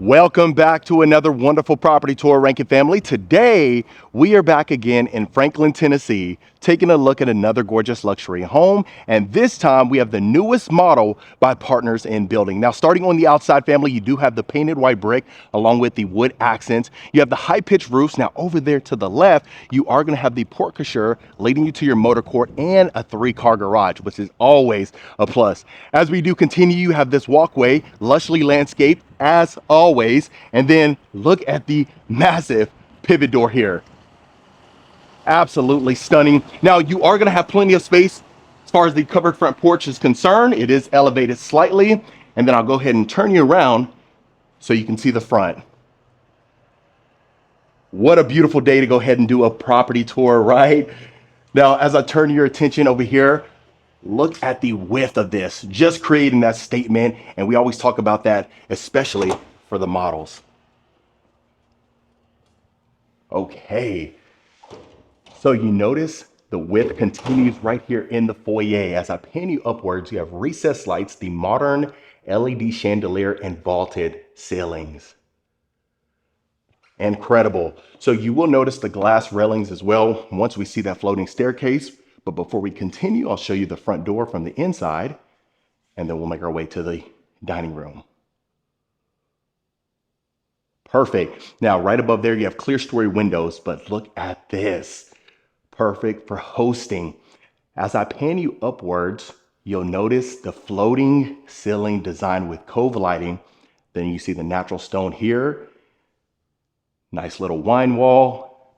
Welcome back to another wonderful property tour, Rankin family. Today, we are back again in Franklin, Tennessee, taking a look at another gorgeous luxury home. And this time, we have the newest model by Partners in Building. Now, starting on the outside, family, you do have the painted white brick along with the wood accents. You have the high-pitched roofs. Now, over there to the left, you are going to have the porte-cochere leading you to your motor court and a 3-car garage, which is always a plus. As we do continue, you have this walkway, lushly landscaped, as always, and then look at the massive pivot door here. Absolutely stunning. Now you are going to have plenty of space as far as the covered front porch is concerned. It is elevated slightly, and then I'll go ahead and turn you around so you can see the front. What a beautiful day to go ahead and do a property tour, right? Now, as I turn your attention over here, look at the width of this, just creating that statement. And we always talk about that, especially for the models. Okay, so you notice the width continues right here in the foyer. As I pan you upwards, you have recessed lights, the modern LED chandelier, and vaulted ceilings. Incredible. So you will notice the glass railings as well once we see that floating staircase. But before we continue, I'll show you the front door from the inside, and then we'll make our way to the dining room. Perfect. Now, right above there, you have clear story windows, but look at this. Perfect for hosting. As I pan you upwards, you'll notice the floating ceiling design with cove lighting. Then you see the natural stone here. Nice little wine wall.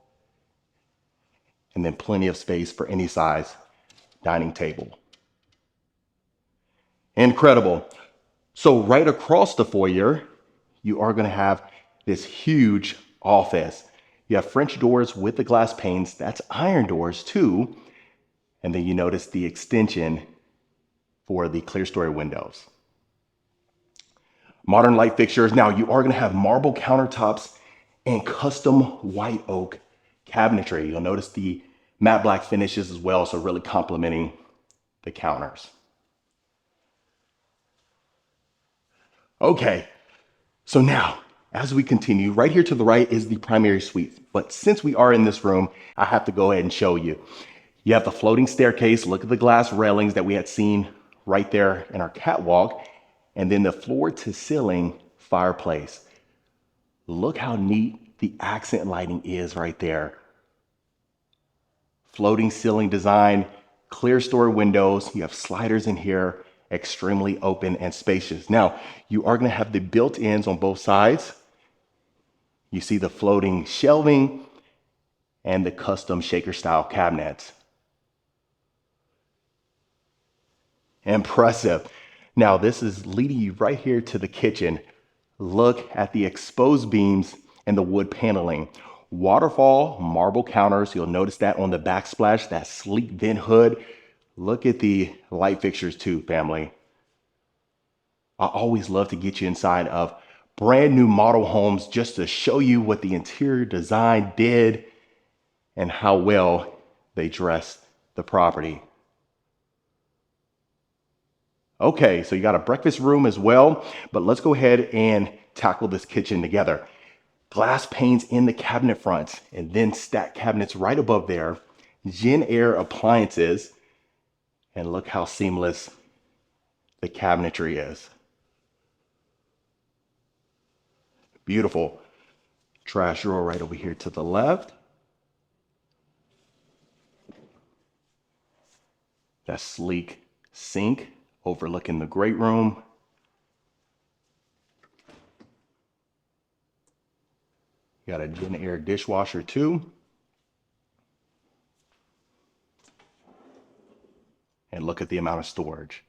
And then plenty of space for any size dining table. Incredible. So right across the foyer, you are going to have this huge office. You have French doors with the glass panes. That's iron doors too. And then you notice the extension for the clear story windows. Modern light fixtures. Now you are going to have marble countertops and custom white oak cabinetry. You'll notice the matte black finishes as well, so really complementing the counters. Okay, so now as we continue, right here to the right is the primary suite. But since we are in this room, I have to go ahead and show you. You have the floating staircase. Look at the glass railings that we had seen right there in our catwalk. And then the floor to ceiling fireplace. Look how neat the accent lighting is right there. Floating ceiling design, clear story windows. You have sliders in here, extremely open and spacious. Now, you are going to have the built-ins on both sides. You see the floating shelving and the custom shaker style cabinets. Impressive. Now, this is leading you right here to the kitchen. Look at the exposed beams and the wood paneling. Waterfall marble counters. You'll notice that on the backsplash, that sleek vent hood. Look at the light fixtures too, family. I always love to get you inside of brand new model homes just to show you what the interior design did and how well they dressed the property. Okay, so you got a breakfast room as well, but let's go ahead and tackle this kitchen together. Glass panes in the cabinet fronts and then stacked cabinets right above there. Jenn-Air appliances, and look how seamless the cabinetry is. Beautiful. Trash drawer right over here to the left. That sleek sink overlooking the great room. You got a Jenn-Air dishwasher too. And look at the amount of storage.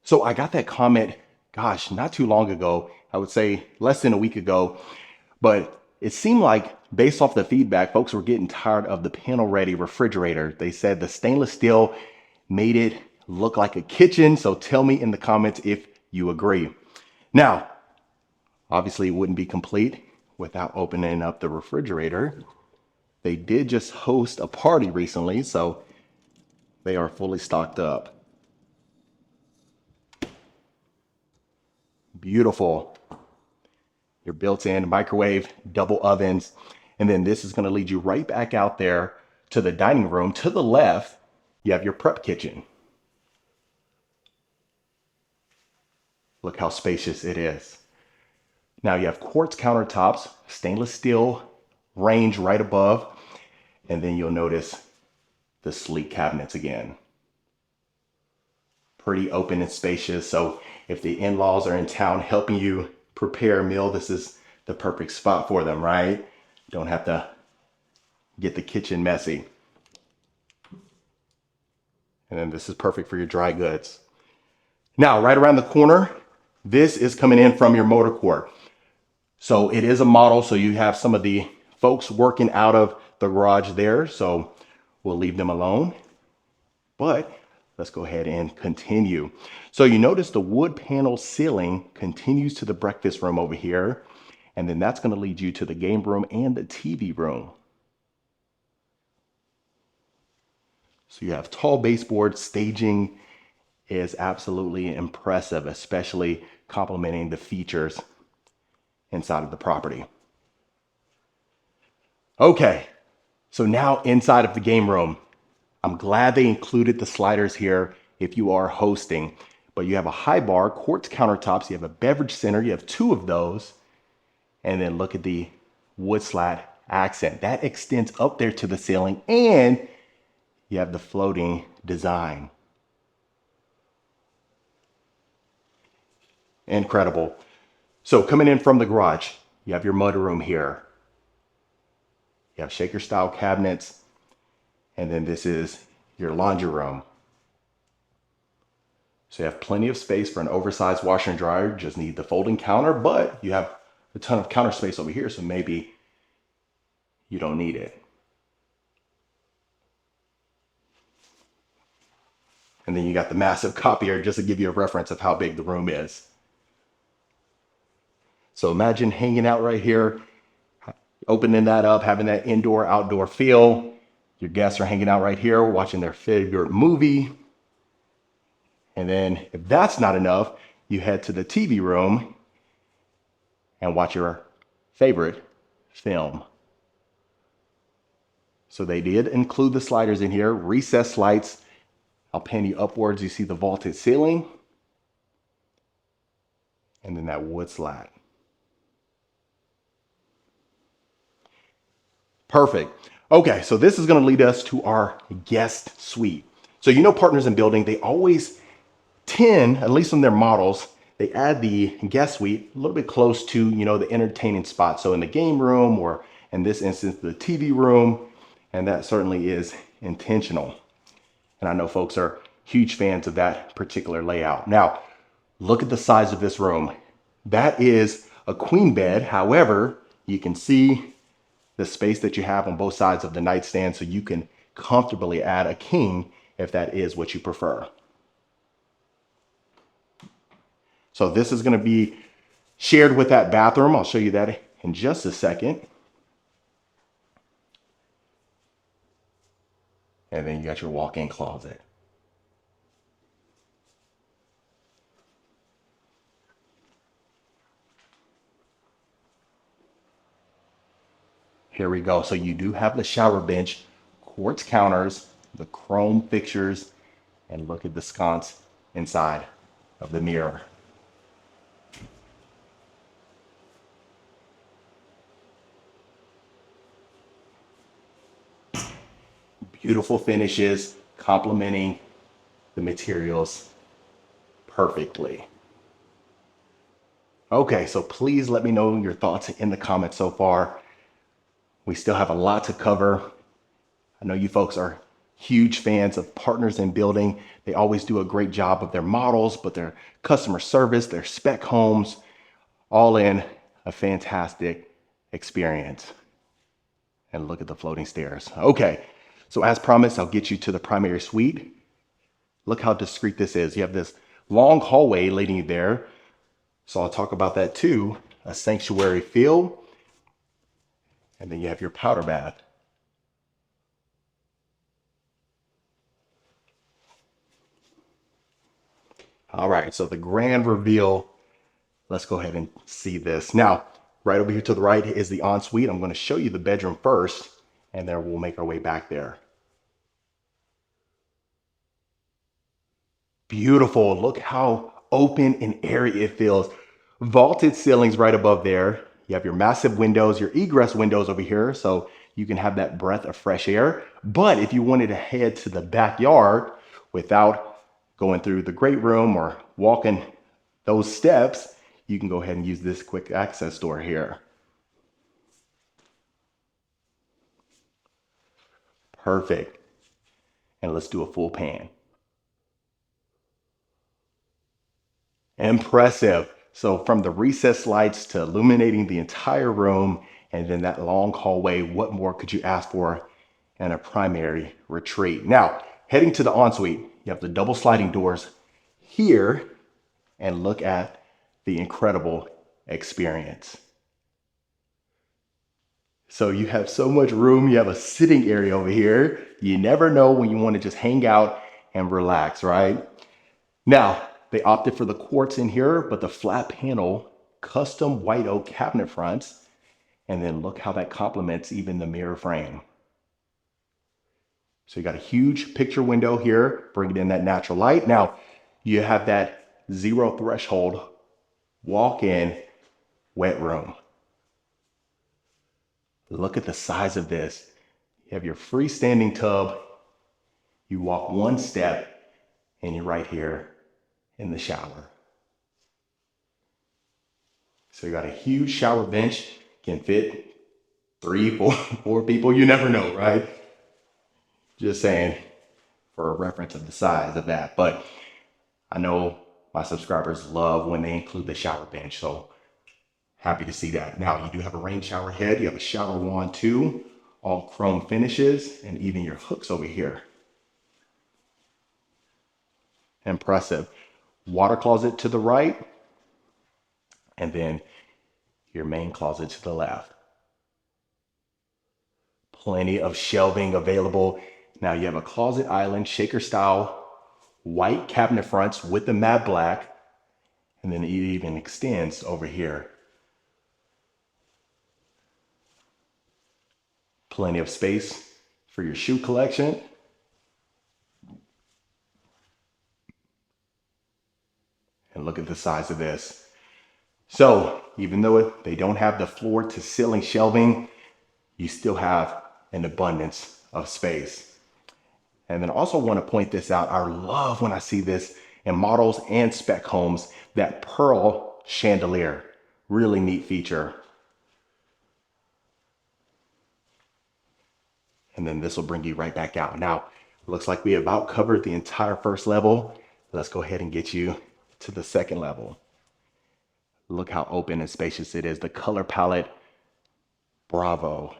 So I got that comment, gosh, not too long ago. I would say less than a week ago. But it seemed like, based off the feedback, folks were getting tired of the panel-ready refrigerator. They said the stainless steel made it look like a kitchen. So tell me in the comments if you agree. Now, obviously it wouldn't be complete without opening up the refrigerator. They did just host a party recently, so they are fully stocked up. Beautiful. Your built-in microwave, double ovens. And then this is going to lead you right back out there to the dining room. To the left, you have your prep kitchen. Look how spacious it is. Now you have quartz countertops, stainless steel range right above, and then you'll notice the sleek cabinets again. Pretty open and spacious. So if the in-laws are in town helping you prepare a meal, this is the perfect spot for them, right? Don't have to get the kitchen messy. And then this is perfect for your dry goods. Now, right around the corner, this is coming in from your motor court. So it is a model, so you have some of the folks working out of the garage there, so we'll leave them alone. But let's go ahead and continue. So you notice the wood panel ceiling continues to the breakfast room over here, and then that's going to lead you to the game room and the TV room. So you have tall baseboard. Staging is absolutely impressive, especially complementing the features inside of the property. Okay, so now inside of the game room, I'm glad they included the sliders here if you are hosting, but you have a high bar, quartz countertops, you have a beverage center, you have two of those, and then look at the wood slat accent. That extends up there to the ceiling, and you have the floating design. Incredible. So coming in from the garage, you have your mudroom here. You have shaker style cabinets, and then this is your laundry room. So you have plenty of space for an oversized washer and dryer. Just need the folding counter, but you have a ton of counter space over here, so maybe you don't need it. And then you got the massive copier just to give you a reference of how big the room is. So imagine hanging out right here, opening that up, having that indoor outdoor feel. Your guests are hanging out right here, watching their favorite movie. And then if that's not enough, you head to the TV room and watch your favorite film. So they did include the sliders in here, recessed lights. I'll pan you upwards. You see the vaulted ceiling and then that wood slat. Perfect. Okay, so this is going to lead us to our guest suite. So you know, Partners in Building, they always tend, at least on their models, they add the guest suite a little bit close to, you know, the entertaining spot. So in the game room, or in this instance, the TV room, and that certainly is intentional. And I know folks are huge fans of that particular layout. Now, look at the size of this room. That is a queen bed. However, you can see the space that you have on both sides of the nightstand, so you can comfortably add a king if that is what you prefer. So this is going to be shared with that bathroom. I'll show you that in just a second. And then you got your walk-in closet. Here we go. So you do have the shower bench, quartz counters, the chrome fixtures, and look at the sconce inside of the mirror. Beautiful finishes, complementing the materials perfectly. Okay, so please let me know your thoughts in the comments so far. We still have a lot to cover. I know you folks are huge fans of Partners in Building. They always do a great job of their models, but their customer service, their spec homes, all in a fantastic experience. And look at the floating stairs. Okay, so as promised, I'll get you to the primary suite. Look how discreet this is. You have this long hallway leading you there. So I'll talk about that too. A sanctuary feel. And then you have your powder bath. All right, so the grand reveal let's go ahead and see this. Now, right over here to the right is the ensuite. I'm going to show you the bedroom first, and then we'll make our way back there. Beautiful. Look how open and airy it feels. Vaulted ceilings right above there. You have your massive windows, your egress windows over here, so you can have that breath of fresh air. But if you wanted to head to the backyard without going through the great room or walking those steps, you can go ahead and use this quick access door here. Perfect. And let's do a full pan. Impressive. So from the recessed lights to illuminating the entire room and then that long hallway, what more could you ask for in a primary retreat? Now, heading to the ensuite, you have the double sliding doors here, and look at the incredible experience. So you have so much room. You have a sitting area over here. You never know when you want to just hang out and relax, right? Now, they opted for the quartz in here, but the flat panel, custom white oak cabinet fronts, and then look how that complements even the mirror frame. So you got a huge picture window here, bringing in that natural light. Now, you have that zero threshold walk-in wet room. Look at the size of this. You have your freestanding tub. You walk one step and you're right here in the shower. So you got a huge shower bench, can fit 3, 4, 4 people. You never know, right? Just saying for a reference of the size of that. But I know my subscribers love when they include the shower bench. So happy to see that. Now you do have a rain shower head. You have a shower wand too, all chrome finishes, and even your hooks over here. Impressive. Water closet to the right, and then your main closet to the left. Plenty of shelving available. Now you have a closet island, shaker style, white cabinet fronts with the matte black, and then it even extends over here. Plenty of space for your shoe collection. And look at the size of this. So even though they don't have the floor to ceiling shelving, you still have an abundance of space. And then I also want to point this out. I love when I see this in models and spec homes, that pearl chandelier. Really neat feature. And then this will bring you right back out. Now, it looks like we about covered the entire first level. Let's go ahead and get you to the second level. Look how open and spacious it is. The color palette, bravo.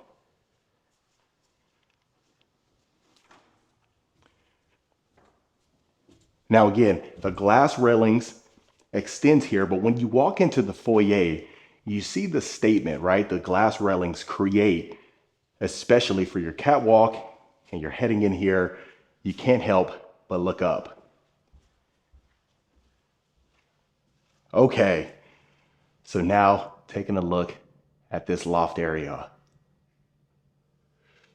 Now again, the glass railings extends here, but when you walk into the foyer, you see the statement, right? The glass railings create, especially for your catwalk, and you're heading in here, you can't help but look up. Okay, so now taking a look at this loft area.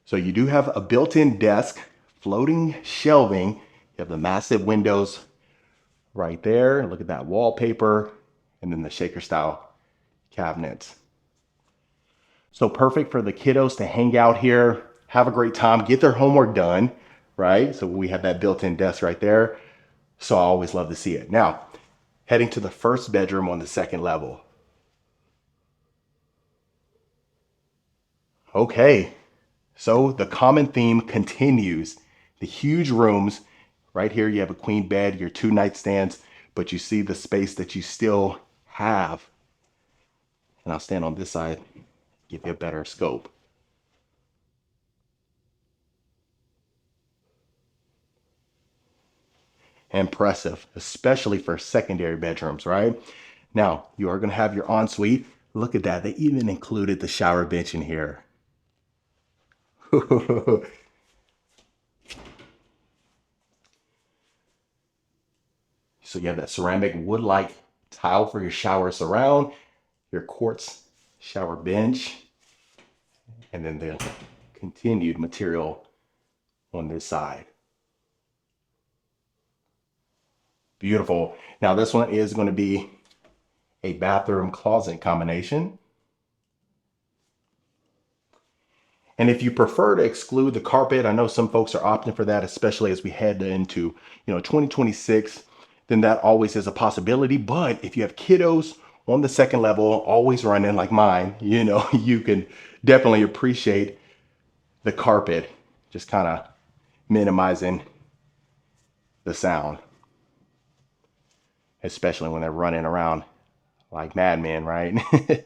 So you do have a built-in desk, floating shelving. You have the massive windows right there. Look at that wallpaper, and then the shaker style cabinets. So perfect for the kiddos to hang out here, have a great time, get their homework done, right? So we have that built-in desk right there. So I always love to see it. Now, heading to the first bedroom on the second level. Okay, so the common theme continues. The huge rooms. Right here, you have a queen bed, your 2 nightstands, but you see the space that you still have. And I'll stand on this side, give you a better scope. Impressive, especially for secondary bedrooms, right? Now, you are going to have your ensuite. Look at that. They even included the shower bench in here. So you have that ceramic wood-like tile for your shower surround, your quartz shower bench, and then the continued material on this side. Beautiful. Now this one is going to be a bathroom closet combination. And if you prefer to exclude the carpet, I know some folks are opting for that, especially as we head into, 2026, then that always is a possibility. But if you have kiddos on the second level, always running like mine, you can definitely appreciate the carpet, just kind of minimizing the sound, especially when they're running around like madmen, right?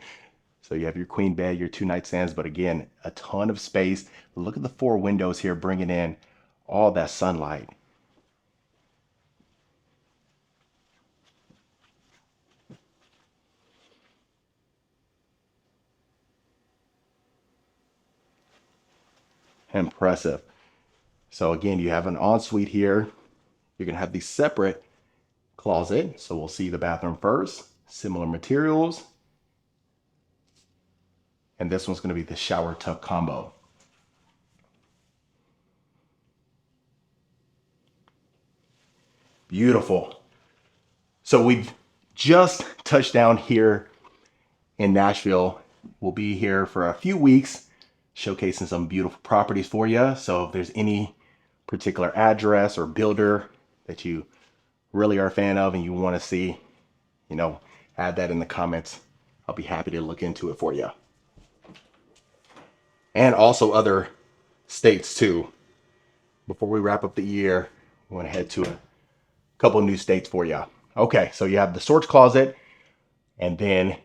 So you have your queen bed, your 2 nightstands, but again, a ton of space. Look at the 4 windows here, bringing in all that sunlight. Impressive. So again, you have an ensuite here. You're gonna have the separate closet. So we'll see the bathroom first, similar materials. And this one's gonna be the shower tub combo. Beautiful. So we've just touched down here in Nashville. We'll be here for a few weeks, showcasing some beautiful properties for you. So if there's any particular address or builder that you really are a fan of and you want to see, add that in the comments. I'll be happy to look into it for you. And also other states too. Before we wrap up the year, we want to head to a couple new states for you. Okay, so you have the storage closet and then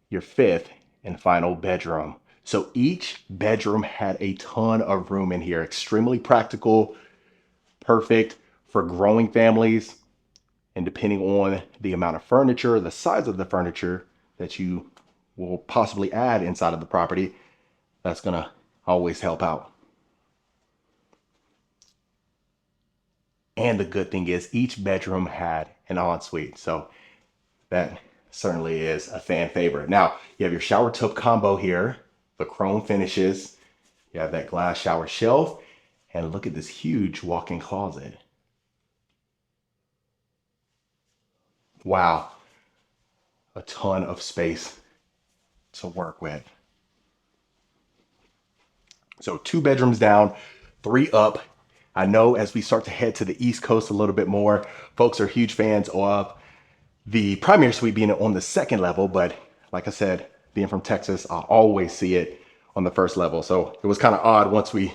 your fifth and final bedroom. So each bedroom had a ton of room in here, extremely practical, perfect for growing families. And depending on the amount of furniture, the size of the furniture that you will possibly add inside of the property, that's gonna always help out. And the good thing is each bedroom had an ensuite. So that certainly is a fan favorite. Now you have your shower tub combo here, the chrome finishes. You have that glass shower shelf, and look at this huge walk-in closet. Wow, a ton of space to work with. So 2 bedrooms down, 3 up. I know as we start to head to the East Coast a little bit more, folks are huge fans of the primary suite being on the second level, but like I said, being from Texas, I always see it on the first level. So it was kind of odd once we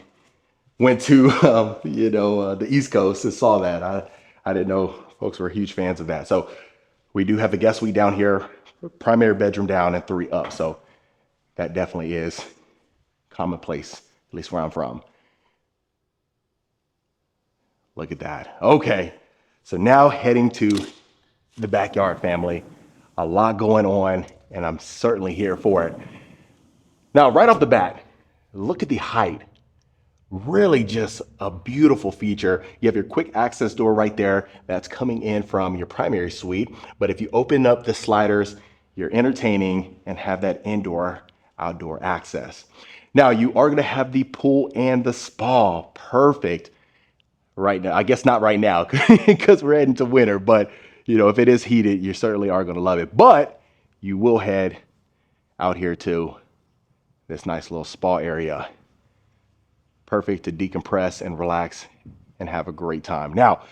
went to, the East Coast and saw that. I didn't know folks were huge fans of that. So we do have the guest suite down here, primary bedroom down and 3 up. So that definitely is commonplace, at least where I'm from. Look at that. Okay, so now heading to the backyard, family. A lot going on, and I'm certainly here for it. Now, right off the bat, look at the height. Really just a beautiful feature. You have your quick access door right there that's coming in from your primary suite. But if you open up the sliders, you're entertaining and have that indoor outdoor access. Now you are going to have the pool and the spa. Perfect right now. I guess not right now because we're heading to winter, but if it is heated, you certainly are going to love it. But you will head out here to this nice little spa area. Perfect to decompress and relax and have a great time. Now,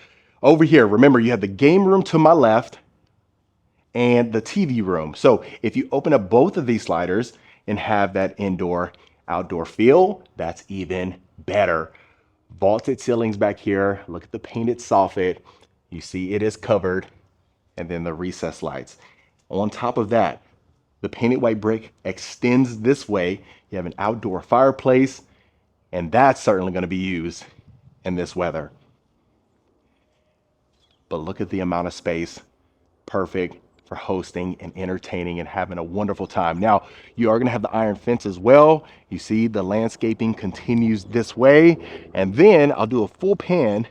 over here, remember you have the game room to my left and the TV room. So if you open up both of these sliders and have that indoor outdoor feel, that's even better. Vaulted ceilings back here. Look at the painted soffit. You see it is covered, and then the recessed lights. On top of that, the painted white brick extends this way. You have an outdoor fireplace, and that's certainly going to be used in this weather. But look at the amount of space. Perfect for hosting and entertaining and having a wonderful time. Now, you are going to have the iron fence as well. You see the landscaping continues this way. And then I'll do a full pan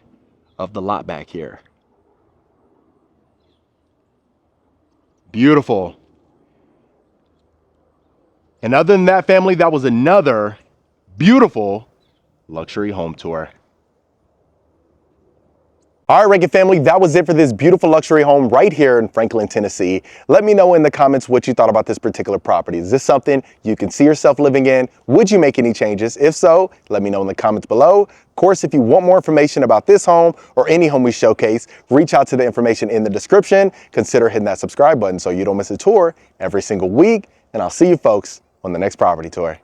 of the lot back here. Beautiful. And other than that, family, that was another beautiful luxury home tour. All right, Rankin family, that was it for this beautiful luxury home right here in Franklin, Tennessee. Let me know in the comments what you thought about this particular property. Is this something you can see yourself living in? Would you make any changes? If so, let me know in the comments below. Of course, if you want more information about this home or any home we showcase, reach out to the information in the description. Consider hitting that subscribe button so you don't miss a tour every single week. And I'll see you folks on the next property tour.